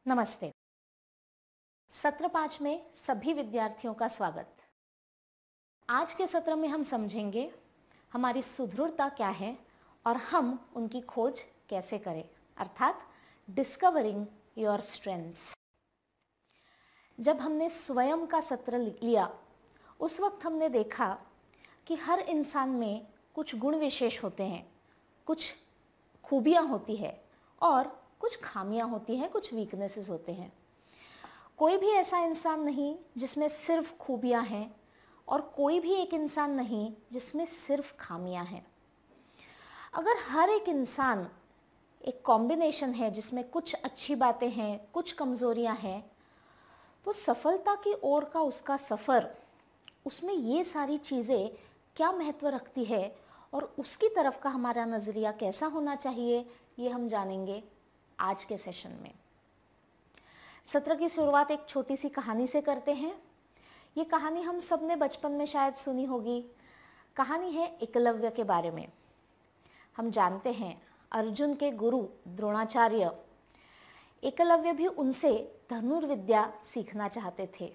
नमस्ते। सत्र 5 में सभी विद्यार्थियों का स्वागत। आज के सत्र में हम समझेंगे हमारी सुदृढ़ता क्या है और हम उनकी खोज कैसे करें, अर्थात डिस्कवरिंग योर स्ट्रेंथ्स। जब हमने स्वयं का सत्र लिया उस वक्त हमने देखा कि हर इंसान में कुछ गुण विशेष होते हैं, कुछ खूबियाँ होती है और कुछ खामियां होती हैं, कुछ वीकनेसेस होते हैं। कोई भी ऐसा इंसान नहीं जिसमें सिर्फ खूबियां हैं और कोई भी एक इंसान नहीं जिसमें सिर्फ खामियां हैं। अगर हर एक इंसान एक कॉम्बिनेशन है जिसमें कुछ अच्छी बातें हैं, कुछ कमज़ोरियां हैं, तो सफलता की ओर का उसका सफ़र, उसमें ये सारी चीज़ें क्या महत्व रखती है और उसकी तरफ का हमारा नज़रिया कैसा होना चाहिए, ये हम जानेंगे आज के सेशन में। सत्र की शुरुआत एक छोटी सी कहानी से करते हैं। ये कहानी हम सब ने बचपन में शायद सुनी होगी। कहानी है एकलव्य के बारे में। हम जानते हैं अर्जुन के गुरु द्रोणाचार्य, एकलव्य भी उनसे धनुर्विद्या सीखना चाहते थे,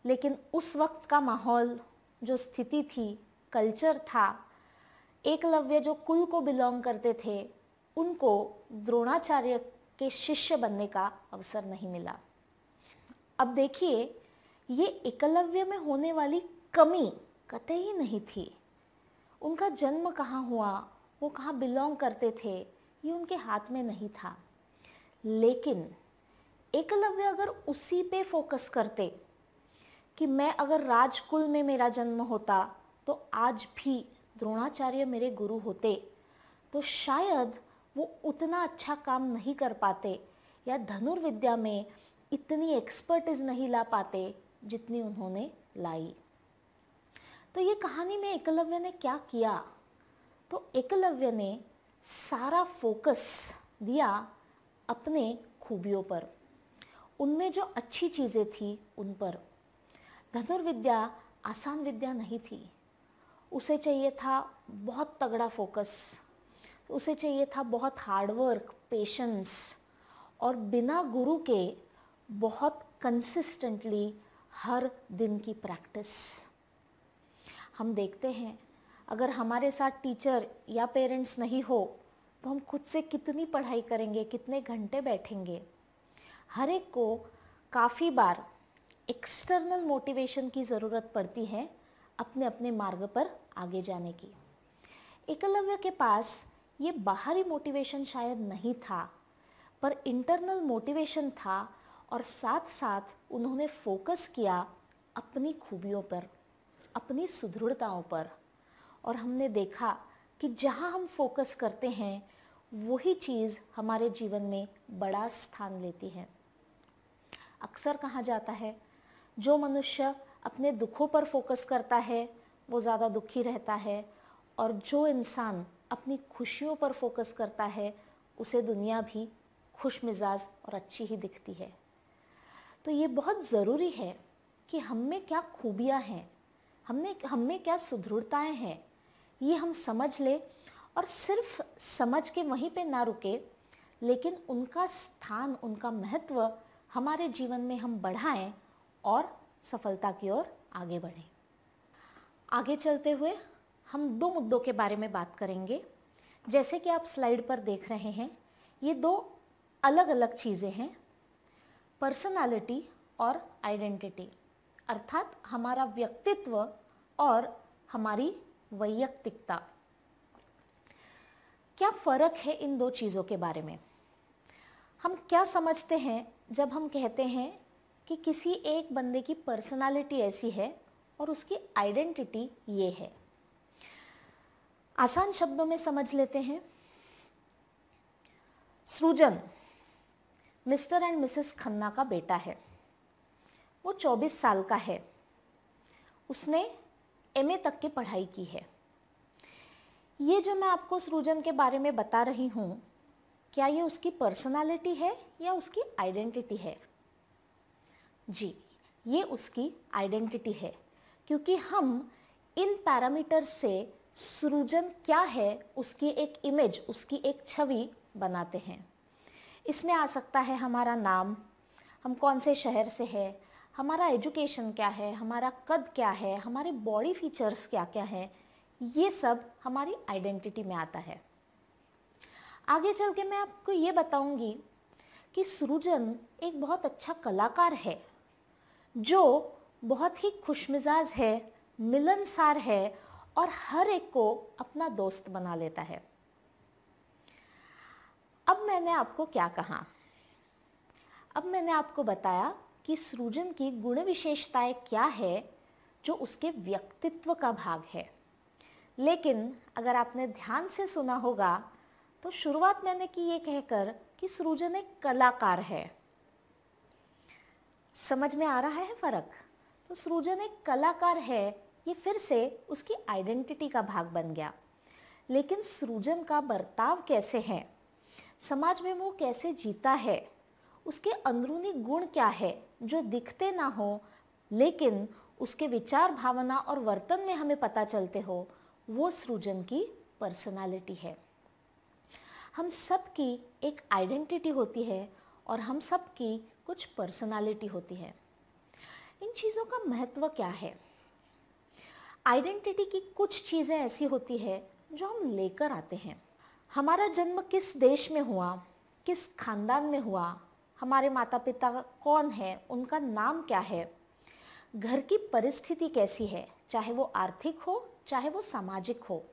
लेकिन उस वक्त का माहौल, जो स्थिति थी, कल्चर था, एकलव्य जो कुल को बिलोंग करते थे, उनको द्रोणाचार्य के शिष्य बनने का अवसर नहीं मिला। अब देखिए, ये एकलव्य में होने वाली कमी कतई नहीं थी। उनका जन्म कहाँ हुआ, वो कहाँ बिलोंग करते थे, ये उनके हाथ में नहीं था। लेकिन एकलव्य अगर उसी पे फोकस करते कि मैं अगर राजकुल में मेरा जन्म होता तो आज भी द्रोणाचार्य मेरे गुरु होते, तो शायद वो उतना अच्छा काम नहीं कर पाते या धनुर्विद्या में इतनी एक्सपर्टीज नहीं ला पाते जितनी उन्होंने लाई। तो ये कहानी में एकलव्य ने क्या किया? तो एकलव्य ने सारा फोकस दिया अपने खूबियों पर, उनमें जो अच्छी चीज़ें थी उन पर। धनुर्विद्या आसान विद्या नहीं थी। उसे चाहिए था बहुत तगड़ा फोकस, उसे चाहिए था बहुत हार्डवर्क, पेशेंस और बिना गुरु के बहुत कंसिस्टेंटली हर दिन की प्रैक्टिस। हम देखते हैं अगर हमारे साथ टीचर या पेरेंट्स नहीं हो तो हम खुद से कितनी पढ़ाई करेंगे, कितने घंटे बैठेंगे। हर एक को काफ़ी बार एक्सटर्नल मोटिवेशन की ज़रूरत पड़ती है अपने अपने मार्ग पर आगे जाने की। एकलव्य के पास ये बाहरी मोटिवेशन शायद नहीं था, पर इंटरनल मोटिवेशन था और साथ साथ उन्होंने फोकस किया अपनी खूबियों पर, अपनी सुदृढ़ताओं पर। और हमने देखा कि जहाँ हम फोकस करते हैं वही चीज़ हमारे जीवन में बड़ा स्थान लेती है। अक्सर कहा जाता है जो मनुष्य अपने दुखों पर फोकस करता है वो ज़्यादा दुखी रहता है, और जो इंसान अपनी खुशियों पर फोकस करता है उसे दुनिया भी खुश मिजाज और अच्छी ही दिखती है। तो ये बहुत ज़रूरी है कि हम में क्या खूबियाँ हैं, हम में क्या सुदृढ़ताएँ हैं, ये हम समझ ले और सिर्फ समझ के वहीं पे ना रुके, लेकिन उनका स्थान, उनका महत्व हमारे जीवन में हम बढ़ाएं और सफलता की ओर आगे बढ़ें। आगे चलते हुए हम दो मुद्दों के बारे में बात करेंगे। जैसे कि आप स्लाइड पर देख रहे हैं, ये दो अलग अलग चीज़ें हैं, पर्सनालिटी और आइडेंटिटी, अर्थात हमारा व्यक्तित्व और हमारी वैयक्तिकता। क्या फ़र्क है इन दो चीज़ों के बारे में? हम क्या समझते हैं जब हम कहते हैं कि किसी एक बंदे की पर्सनालिटी ऐसी है और उसकी आइडेंटिटी ये है? आसान शब्दों में समझ लेते हैं। सृजन मिस्टर एंड मिसेस खन्ना का बेटा है। वो 24 साल का है। उसने एमए तक की पढ़ाई की है। ये जो मैं आपको सृजन के बारे में बता रही हूँ, क्या ये उसकी पर्सनालिटी है या उसकी आइडेंटिटी है? जी, ये उसकी आइडेंटिटी है, क्योंकि हम इन पैरामीटर से सृजन क्या है उसकी एक इमेज, उसकी एक छवि बनाते हैं। इसमें आ सकता है हमारा नाम, हम कौन से शहर से है, हमारा एजुकेशन क्या है, हमारा कद क्या है, हमारे बॉडी फीचर्स क्या क्या हैं, ये सब हमारी आइडेंटिटी में आता है। आगे चल के मैं आपको ये बताऊंगी कि सृजन एक बहुत अच्छा कलाकार है जो बहुत ही खुशमिजाज है, मिलनसार है और हर एक को अपना दोस्त बना लेता है। अब मैंने आपको क्या कहा? अब मैंने आपको बताया कि सृजन की गुण विशेषताएं क्या है जो उसके व्यक्तित्व का भाग है। लेकिन अगर आपने ध्यान से सुना होगा तो शुरुआत मैंने की ये कहकर कि सृजन एक कलाकार है। समझ में आ रहा है फर्क? तो सृजन एक कलाकार है, ये फिर से उसकी आइडेंटिटी का भाग बन गया। लेकिन सृजन का बर्ताव कैसे है, समाज में वो कैसे जीता है, उसके अंदरूनी गुण क्या है जो दिखते ना हो लेकिन उसके विचार, भावना और वर्तन में हमें पता चलते हो, वो सृजन की पर्सनालिटी है। हम सब की एक आइडेंटिटी होती है और हम सब की कुछ पर्सनालिटी होती है। इन चीज़ों का महत्व क्या है? आइडेंटिटी की कुछ चीज़ें ऐसी होती है जो हम लेकर आते हैं। हमारा जन्म किस देश में हुआ, किस खानदान में हुआ, हमारे माता पिता कौन है, उनका नाम क्या है, घर की परिस्थिति कैसी है, चाहे वो आर्थिक हो चाहे वो सामाजिक हो,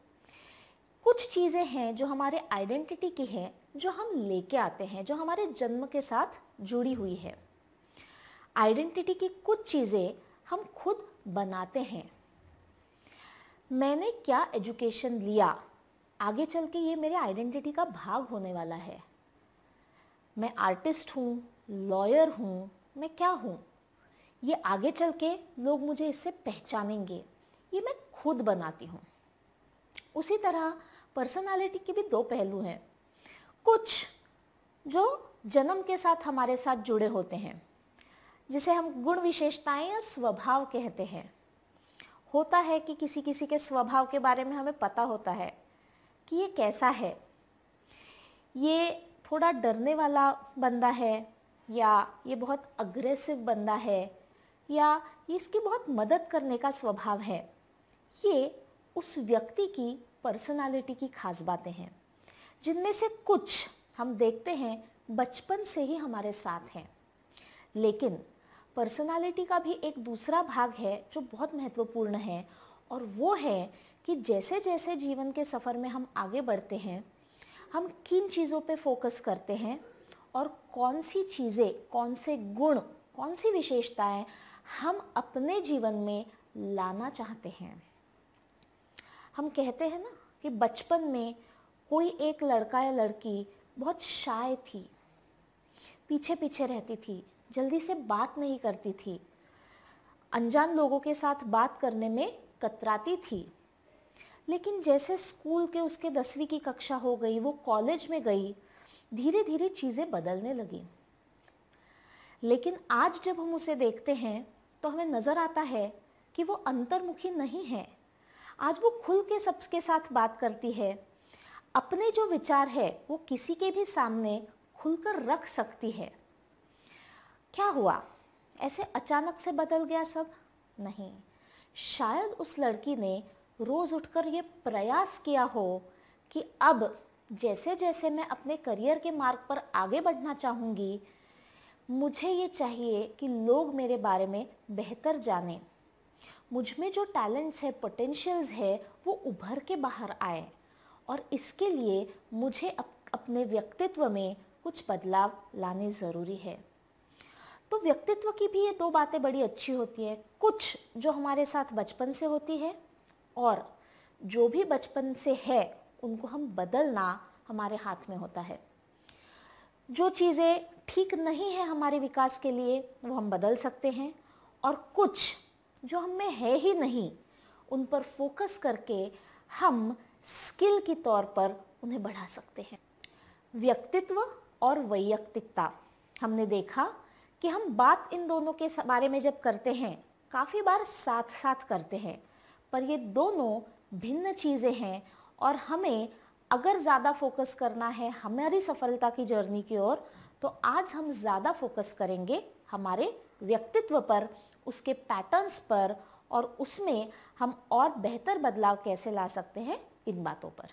कुछ चीज़ें हैं जो हमारे आइडेंटिटी की हैं, जो हम लेके आते हैं, जो हमारे जन्म के साथ जुड़ी हुई है। आइडेंटिटी की कुछ चीज़ें हम खुद बनाते हैं। मैंने क्या एजुकेशन लिया, आगे चल के ये मेरे आइडेंटिटी का भाग होने वाला है। मैं आर्टिस्ट हूँ, लॉयर हूँ, मैं क्या हूँ, ये आगे चल के लोग मुझे इससे पहचानेंगे, ये मैं खुद बनाती हूँ। उसी तरह पर्सनालिटी के भी दो पहलू हैं। कुछ जो जन्म के साथ हमारे साथ जुड़े होते हैं, जिसे हम गुण विशेषताएं या स्वभाव कहते हैं। होता है कि किसी किसी के स्वभाव के बारे में हमें पता होता है कि ये कैसा है, ये थोड़ा डरने वाला बंदा है, या ये बहुत अग्रेसिव बंदा है, या ये इसकी बहुत मदद करने का स्वभाव है। ये उस व्यक्ति की पर्सनालिटी की खास बातें हैं, जिनमें से कुछ हम देखते हैं बचपन से ही हमारे साथ हैं। लेकिन पर्सनालिटी का भी एक दूसरा भाग है जो बहुत महत्वपूर्ण है, और वो है कि जैसे जैसे जीवन के सफ़र में हम आगे बढ़ते हैं, हम किन चीज़ों पे फोकस करते हैं और कौन सी चीज़ें, कौन से गुण, कौन सी विशेषताएं हम अपने जीवन में लाना चाहते हैं। हम कहते हैं ना कि बचपन में कोई एक लड़का या लड़की बहुत शाय थी, पीछे पीछे रहती थी, जल्दी से बात नहीं करती थी, अनजान लोगों के साथ बात करने में कतराती थी। लेकिन जैसे स्कूल के उसके 10वीं की कक्षा हो गई, वो कॉलेज में गई, धीरे धीरे चीज़ें बदलने लगी। लेकिन आज जब हम उसे देखते हैं तो हमें नज़र आता है कि वो अंतर्मुखी नहीं है। आज वो खुल के सबके साथ बात करती है, अपने जो विचार है वो किसी के भी सामने खुलकर रख सकती है। क्या हुआ? ऐसे अचानक से बदल गया सब? नहीं, शायद उस लड़की ने रोज़ उठकर ये प्रयास किया हो कि अब जैसे जैसे मैं अपने करियर के मार्ग पर आगे बढ़ना चाहूँगी, मुझे ये चाहिए कि लोग मेरे बारे में बेहतर जानें, मुझ में जो टैलेंट्स है, पोटेंशियल्स है, वो उभर के बाहर आए, और इसके लिए मुझे अपने व्यक्तित्व में कुछ बदलाव लाने ज़रूरी है। तो व्यक्तित्व की भी ये दो बातें बड़ी अच्छी होती है, कुछ जो हमारे साथ बचपन से होती है और जो भी बचपन से है उनको हम बदलना हमारे हाथ में होता है। जो चीज़ें ठीक नहीं है हमारे विकास के लिए वो हम बदल सकते हैं, और कुछ जो हम में है ही नहीं उन पर फोकस करके हम स्किल के तौर पर उन्हें बढ़ा सकते हैं। व्यक्तित्व और वैयक्तिकता, हमने देखा कि हम बात इन दोनों के बारे में जब करते हैं काफ़ी बार साथ साथ करते हैं, पर ये दोनों भिन्न चीज़ें हैं और हमें अगर ज़्यादा फोकस करना है हमारी सफलता की जर्नी की ओर, तो आज हम ज़्यादा फोकस करेंगे हमारे व्यक्तित्व पर, उसके पैटर्न्स पर, और उसमें हम और बेहतर बदलाव कैसे ला सकते हैं इन बातों पर।